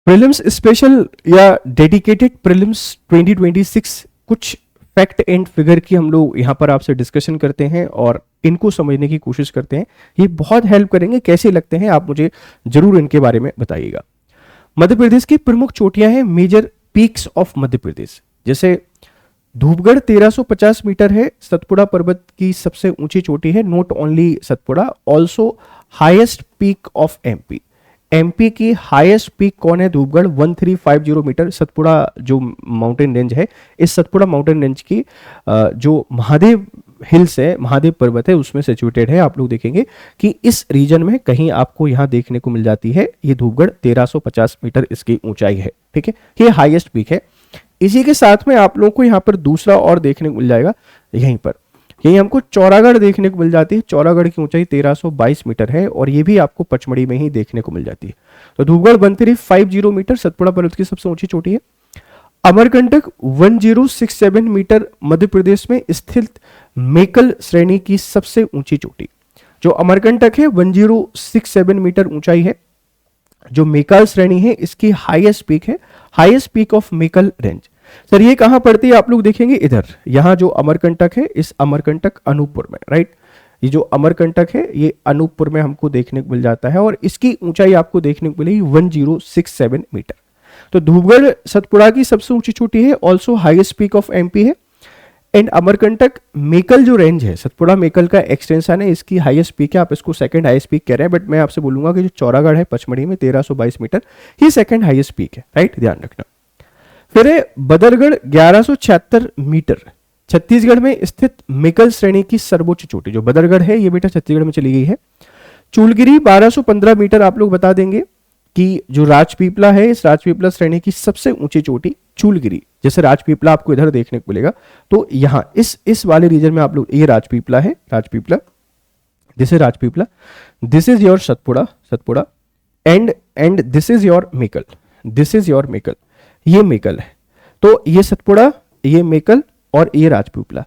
Prelims special या dedicated prelims 2026 कुछ fact and figure की हम लोग यहाँ पर आपसे डिस्कशन करते हैं और इनको समझने की कोशिश करते हैं। ये बहुत हेल्प करेंगे। कैसे लगते हैं आप मुझे जरूर इनके बारे में बताइएगा। मध्य प्रदेश की प्रमुख चोटियां हैं, major peaks of Madhya Pradesh. जैसे धूपगढ़ 1350 मीटर है, सतपुड़ा पर्वत की सबसे ऊंची चोटी है। Not only Satpura, also highest peak of MP. MP की हाईएस्ट पीक कौन है? धूपगढ़ 1350 मीटर। सतपुड़ा जो माउंटेन रेंज है, इस सतपुड़ा माउंटेन रेंज की जो महादेव हिल्स है, महादेव पर्वत है, उसमें सिचुएटेड है। आप लोग देखेंगे कि इस रीजन में कहीं आपको यहां देखने को मिल जाती है। ये धूपगढ़ 1350 मीटर इसकी ऊंचाई है। ठीक है, ये हाईएस्ट पीक है। इसी के साथ में आप लोगों को यहाँ पर दूसरा और देखने को मिल जाएगा। यहीं पर यही हमको चौरागढ़ देखने को मिल जाती है। चौरागढ़ की ऊंचाई 1322 मीटर है और ये भी आपको पचमढ़ी में ही देखने को मिल जाती है। तो धूपगढ़ 1350 मीटर सतपुड़ा पर्वत की सबसे ऊंची चोटी है। अमरकंटक 1067 मीटर मध्य प्रदेश में स्थित मेकल श्रेणी की सबसे ऊंची चोटी। जो अमरकंटक है 1067 मीटर ऊंचाई है। जो मेकल श्रेणी है इसकी हाईएस्ट पीक है, highest peak of मेकल range. Sir ये कहां पड़ती है? आप लोग देखेंगे इधर, यहां जो अमरकंटक है, इस अमरकंटक अनूपपुर में, राइट। ये जो अमरकंटक है ये अनूपपुर में हमको देखने को मिल जाता है और इसकी ऊंचाई आपको देखने को मिलेगी 1067 मीटर। तो धूपगढ़ सतपुड़ा की सबसे ऊंची चोटी है, also highest peak of MP है। एंड अमरकंटक मेकल जो रेंज है, सतपुड़ा मेकल का एक्सटेंशन है, इसकी हाईएस्ट पीक है। आप इसको सेकंड हाईएस्ट पीक कह रहे हैं, बट मैं आपसे बोलूंगा कि जो चौरागढ़ है पचमढ़ी में 1322 मीटर, ये सेकंड हाईएस्ट पीक है, राइट, ध्यान रखना। फिर है बदरगढ़ 1176 मीटर, छत्तीसगढ़ में स्थित मेकल श्रेणी की सर्वोच्च चोटी। जो बदरगढ़ है ये बेटा छत्तीसगढ़ में चली गई है। चूलगिरी 1215 मीटर। आप लोग बता देंगे कि जो राजपीपला है, इस राजपीपला श्रेणी की सबसे ऊंची चोटी चूलगिरी। जैसे राजपीपला आपको इधर देखने को मिलेगा, तो यहां इस वाले रीजन में आप लोग, ये राजपीपला है, Rajpipla, this is Rajpipla, this is your Satpura and this is your Maikal, this is your Maikal, ये मेकल है। तो ये सतपुड़ा, ये मेकल और ये राजपीपला।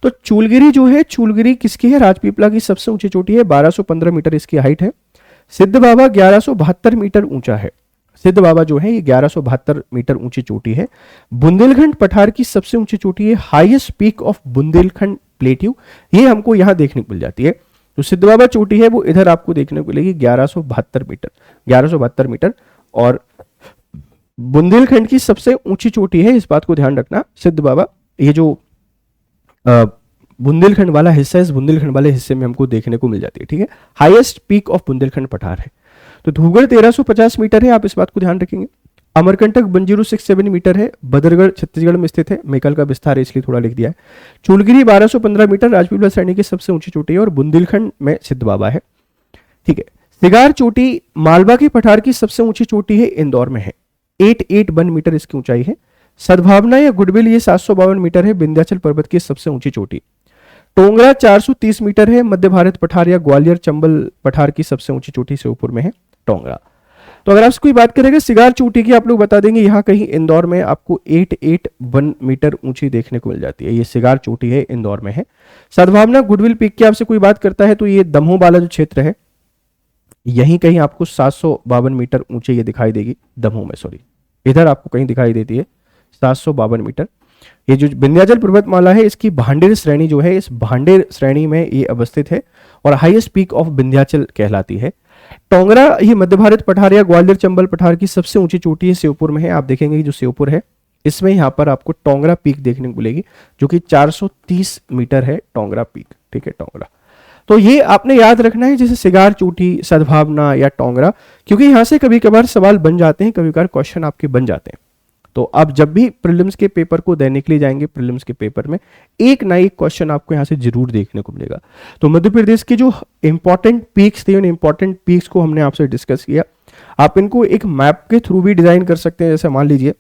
तो चूलगिरी जो है, चूलगिरी किसकी है? राजपीपला की सबसे ऊंची चोटी है, 1215 मीटर इसकी हाइट है। सिद्ध बाबा 1172 मीटर ऊंचा है। सिद्ध बाबा जो है ये 1172 मीटर ऊंची चोटी है। बुंदेलखंड पठार की सबसे ऊंची चोटी है, highest peak of Bundelkhand plateau, ये हमको यहां देखने को मिल जाती है। जो सिद्ध बाबा चोटी है वो इधर आपको देखने को मिलेगी 1172 मीटर, 1172 मीटर। और बुंदेलखंड की सबसे ऊंची चोटी है, इस बात को ध्यान रखना, सिद्ध बाबा। ये जो बुंदेलखंड वाला हिस्सा है, इस बुंदेलखंड वाले हिस्से में हमको देखने को मिल जाती है। ठीक है, हाईएस्ट पीक ऑफ बुंदेलखंड पठार है। तो धूपगढ़ 1350 मीटर है, आप इस बात को ध्यान रखेंगे। अमरकंटक 1067 मीटर है, बदरगढ़ छत्तीसगढ़ में स्थित है, मेकल का विस्तार है इसलिए थोड़ा लिख दिया है। चूलगिरी 1215 मीटर राजपीपला श्रेणी की सबसे ऊंची चोटी है और बुंदेलखंड में सिद्ध बाबा है। ठीक है, सिगार चोटी मालवा के पठार की सबसे ऊंची चोटी है, इंदौर में है, 881 मीटर इसकी ऊंचाई है। सद्भावना या गुडविल ये 752 मीटर है, विंध्याचल पर्वत की सबसे ऊंची चोटी। टोंगरा 430 मीटर है, मध्य भारत पठार या ग्वालियर चंबल पठार की सबसे ऊंची चोटी से ऊपर में है टोंगरा। तो अगर आपसे कोई बात करेगा सिगार चोटी की, आप लोग बता देंगे यहां कहीं इंदौर में आपको 881 मीटर ऊंची देखने को मिल जाती है। ये सिगार चोटी है, इंदौर में है। सद्भावना गुडविल पीक की आपसे कोई बात करता है तो ये दमोह वाला जो क्षेत्र है, यहीं कहीं आपको 752 मीटर ऊंचे ये दिखाई देगी, दमोह में, सॉरी, इधर आपको कहीं दिखाई देती है 752 मीटर। ये जो विंध्याचल पर्वतमाला है, इसकी भांडेर श्रेणी जो है, इस भांडेर श्रेणी में ये अवस्थित है और हाईएस्ट पीक ऑफ विंध्याचल कहलाती है। टोंगरा ये मध्य भारत पठार या ग्वालियर चंबल पठार की सबसे ऊंची चोटी है, श्योपुर में है। आप देखेंगे जो श्योपुर है, इसमें यहाँ पर आपको टोंगरा पीक देखने को मिलेगी, जो कि 430 मीटर है टोंगरा पीक। ठीक है, टोंगरा। तो ये आपने याद रखना है, जैसे सिगार चोटी, सद्भावना या टोंगरा, क्योंकि यहां से कभी कभार सवाल बन जाते हैं, कभी कभार क्वेश्चन आपके बन जाते हैं। तो आप जब भी प्रीलिम्स के पेपर को देने के लिए जाएंगे, प्रीलिम्स के पेपर में एक ना एक क्वेश्चन आपको यहां से जरूर देखने को मिलेगा। तो मध्य प्रदेश के जो इंपॉर्टेंट पीक्स थे, उन इंपॉर्टेंट पीक्स को हमने आपसे डिस्कस किया। आप इनको एक मैप के थ्रू भी डिजाइन कर सकते हैं। जैसे मान लीजिए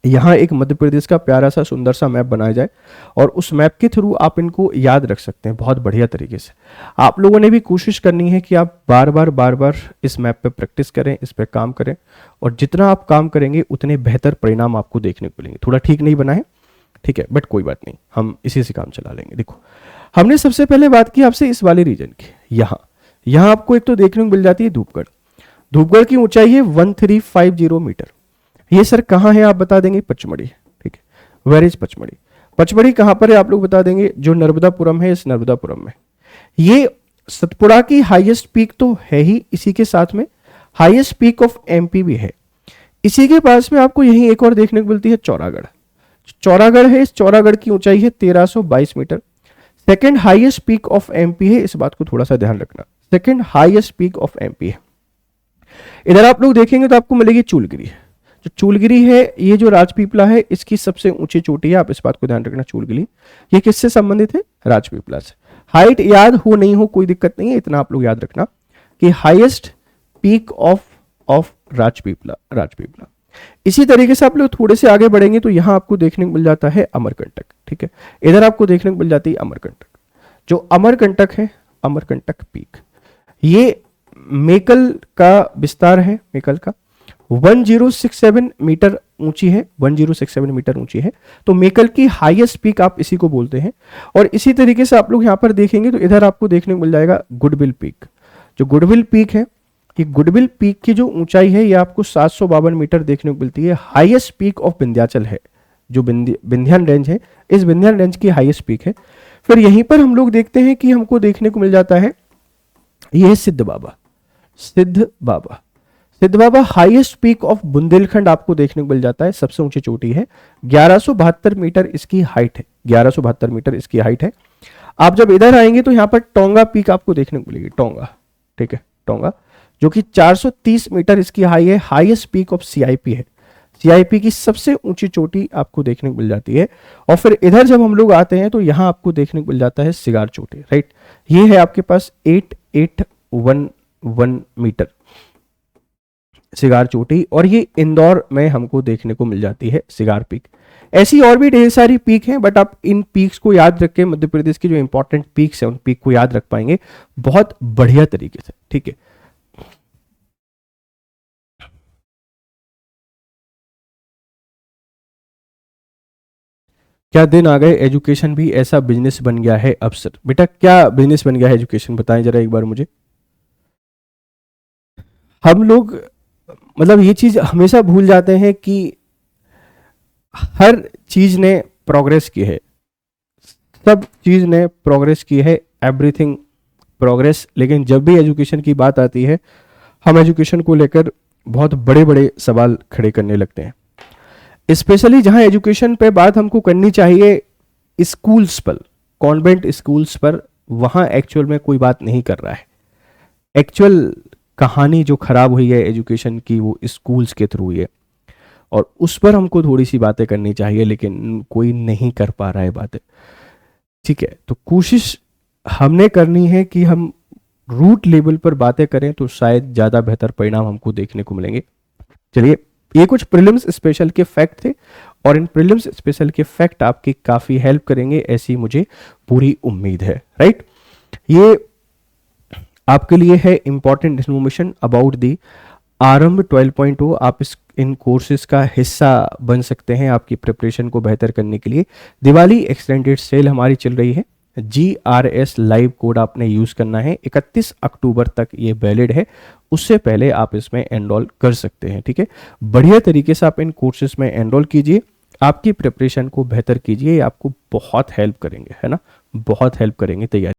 यहाँ एक मध्य प्रदेश का प्यारा सा सुंदर सा मैप बनाया जाए और उस मैप के थ्रू आप इनको याद रख सकते हैं बहुत बढ़िया तरीके से। आप लोगों ने भी कोशिश करनी है कि आप बार बार इस मैप पे प्रैक्टिस करें, इस पे काम करें, और जितना आप काम करेंगे उतने बेहतर परिणाम आपको देखने को मिलेंगे। थोड़ा ठीक नहीं बना है, ठीक है, बट कोई बात नहीं, हम इसी से काम चला लेंगे। देखो, हमने सबसे पहले बात की आपसे इस वाले रीजन की। यहाँ आपको एक तो देखने को मिल जाती है धूपगढ़। धूपगढ़ की ऊंचाई है 1350 मीटर। ये सर कहाँ है आप बता देंगे? पचमढ़ी। ठीक है, वेर इज पचमढ़ी? पचमढ़ी कहाँ पर है आप लोग बता देंगे? जो नर्मदापुरम है, इस नर्मदापुरम में। ये सतपुड़ा की हाईएस्ट पीक तो है ही, इसी के साथ में हाईएस्ट पीक ऑफ एमपी भी है। इसी के पास में आपको यही एक और देखने को मिलती है, चौरागढ़। चौरागढ़ है, इस चौरागढ़ की ऊंचाई है 1322 metre. Second highest peak of MP है, इस बात को थोड़ा सा ध्यान रखना, second highest peak of MP है। इधर आप लोग देखेंगे तो आपको मिलेगी चूलगिरी। जो चूलगिरी है, ये जो राजपीपला है, इसकी सबसे ऊंची चोटी है, आप इस बात को ध्यान रखना। चूलगिरी ये किससे संबंधित है? राजपीपला से। हाइट याद हो नहीं हो कोई दिक्कत नहीं है, इतना आप लोग याद रखना कि हाईएस्ट पीक ऑफ राजपीपला। इसी तरीके से आप लोग थोड़े से आगे बढ़ेंगे तो यहां आपको देखने को मिल जाता है अमरकंटक। ठीक है, इधर आपको देखने को मिल जाती है अमरकंटक। जो अमरकंटक है, अमरकंटक पीक, ये मेकल का विस्तार है, मेकल का 1067 मीटर ऊंची है, 1067 मीटर ऊंची है। तो मेकल की हाईएस्ट पीक आप इसी को बोलते हैं। और इसी तरीके से आप लोग यहां पर देखेंगे तो इधर आपको देखने को मिल जाएगा गुडविल पीक। जो गुडविल पीक है, ये गुडविल पीक की जो ऊंचाई है, ये आपको 752 मीटर देखने को मिलती है। हाईएस्ट पीक ऑफ विंध्याचल है, जो विंध्यान रेंज है, इस विंध्यान रेंज की हाईएस्ट पीक है। फिर यहीं पर हम लोग देखते हैं कि हमको देखने को मिल जाता है, ये है सिद्ध बाबा। सिद्ध बाबा हाईएस्ट पीक ऑफ बुंदेलखंड आपको देखने को मिल जाता है, सबसे ऊंची चोटी है, 1172 मीटर इसकी हाइट है, 1172 मीटर इसकी हाइट है। आप जब इधर आएंगे तो यहां पर टोंगा पीक आपको देखने को मिलेगी, टोंगा। ठीक है, टोंगा जो कि 430 मीटर इसकी हाई है, हाईएस्ट पीक ऑफ सीआईपी है। सीआईपी की सबसे ऊंची चोटी आपको देखने को मिल जाती है। और फिर इधर जब हम लोग आते हैं तो यहां आपको देखने को मिल जाता है सिगार चोटी। राइट, ये है आपके पास 8811 मीटर सिगार चोटी, और ये इंदौर में हमको देखने को मिल जाती है सिगार पीक। ऐसी और भी ढेर सारी पीक हैं, बट आप इन पीक्स को याद रख के मध्य प्रदेश की जो इंपॉर्टेंट पीक्स हैं उन पीक को याद रख पाएंगे बहुत बढ़िया तरीके से। ठीक है, क्या दिन आ गए, एजुकेशन भी ऐसा बिजनेस बन गया है अब सर? बेटा क्या बिजनेस बन गया है एजुकेशन, बताएं जरा एक बार मुझे। हम लोग मतलब ये चीज हमेशा भूल जाते हैं कि हर चीज ने प्रोग्रेस की है, सब चीज ने प्रोग्रेस की है, एवरीथिंग प्रोग्रेस। लेकिन जब भी एजुकेशन की बात आती है, हम एजुकेशन को लेकर बहुत बड़े बड़े सवाल खड़े करने लगते हैं। स्पेशली जहां एजुकेशन पे बात हमको करनी चाहिए स्कूल्स पर, कॉन्वेंट स्कूल्स पर, वहां एक्चुअल में कोई बात नहीं कर रहा है। एक्चुअल कहानी जो खराब हुई है एजुकेशन की, वो स्कूल्स के थ्रू हुई है, और उस पर हमको थोड़ी सी बातें करनी चाहिए, लेकिन कोई नहीं कर पा रहा है बातें। ठीक है, तो कोशिश हमने करनी है कि हम रूट लेवल पर बातें करें तो शायद ज़्यादा बेहतर परिणाम हमको देखने को मिलेंगे। चलिए, ये कुछ प्रीलिम्स स्पेशल के फैक्ट थे, और इन प्रीलिम्स स्पेशल के फैक्ट आपकी काफ़ी हेल्प करेंगे, ऐसी मुझे पूरी उम्मीद है। राइट, ये आपके लिए है इंपॉर्टेंट इन्फॉर्मेशन अबाउट दी आरंभ 12.0। आप इन कोर्सेज का हिस्सा बन सकते हैं आपकी प्रिपरेशन को बेहतर करने के लिए। दिवाली एक्सटेंडेड सेल हमारी चल रही है, GRS लाइव कोड आपने यूज करना है, 31 अक्टूबर तक ये वैलिड है, उससे पहले आप इसमें एनरोल कर सकते हैं। ठीक है, बढ़िया तरीके से आप इन कोर्सेज में एनरोल कीजिए, आपकी प्रिपरेशन को बेहतर कीजिए, आपको बहुत हेल्प करेंगे, है ना, बहुत हेल्प करेंगे तैयारी।